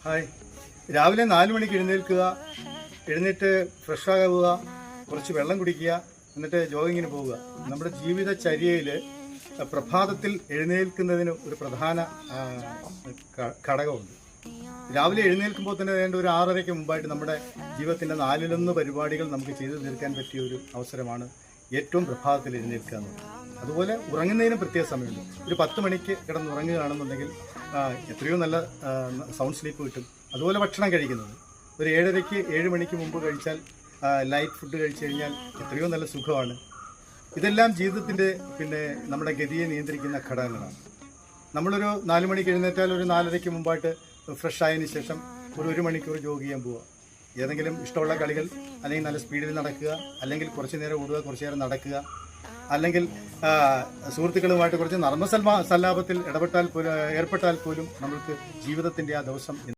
Hi. രാവിലെ 4 മണിക്ക് എഴുന്നേൽക്കുക, എഴുന്നേറ്റ് ഫ്രഷാകുക, കുറച്ച് വെള്ളം കുടിക്കുക, എന്നിട്ട് ജോഗിങ്ങിന് പോവുക. നമ്മുടെ ജീവിതചര്യയിൽ പ്രഭാതത്തിൽ എഴുന്നേൽക്കുന്നതിന് ഒരു പ്രധാന ഘടകമുണ്ട്. രാവിലെ എഴുന്നേൽക്കുമ്പോൾ തന്നെ വേണ്ട ഒരു 6:30-ക്ക് മുമ്പായിട്ട് നമ്മുടെ ജീവിതത്തിൻ്റെ 4-1 പരിപാടികൾ നമുക്ക് ചെയ്തു തീർക്കാൻ പറ്റിയ ഒരു അവസരമാണ് ഏറ്റവും പ്രഭാതത്തിൽ എഴുന്നേൽക്കുക എന്നുള്ളത്. അതുപോലെ ഉറങ്ങുന്നതിനും പ്രത്യേക സമയമുണ്ട്. ഒരു 10 മണിക്ക് കിടന്നുറങ്ങുകയാണെന്നുണ്ടെങ്കിൽ എത്രയോ നല്ല സൗണ്ട് സ്ലീപ്പ് കിട്ടും. അതുപോലെ ഭക്ഷണം കഴിക്കുന്നത് ഒരു 7:30-ക്ക് 7 മണിക്ക് മുമ്പ് കഴിച്ചാൽ, ലൈറ്റ് ഫുഡ് കഴിച്ചു കഴിഞ്ഞാൽ എത്രയോ നല്ല സുഖമാണ്. ഇതെല്ലാം ജീവിതത്തിൻ്റെ നമ്മുടെ ഗതിയെ നിയന്ത്രിക്കുന്ന ഘടകങ്ങളാണ്. നമ്മളൊരു 4 മണിക്ക് എഴുന്നേറ്റാൽ ഒരു 4:30-ക്ക് മുമ്പായിട്ട് ഫ്രഷ് ആയതിനു ശേഷം ഒരു 1 മണിക്കൂർ ജോഗ് ചെയ്യാൻ പോവുക. ഏതെങ്കിലും ഇഷ്ടമുള്ള കളികൾ, അല്ലെങ്കിൽ നല്ല സ്പീഡിൽ നടക്കുക, അല്ലെങ്കിൽ കുറച്ച് നേരം ഓടുക, കുറച്ച് നേരം നടക്കുക, അല്ലെങ്കിൽ സുഹൃത്തുക്കളുമായിട്ട് കുറച്ച് നർമ്മസല്ലാപത്തിൽ ഏർപ്പെട്ടാൽ പോലും നമ്മൾക്ക് ജീവിതത്തിൻ്റെ ആ ദിവസം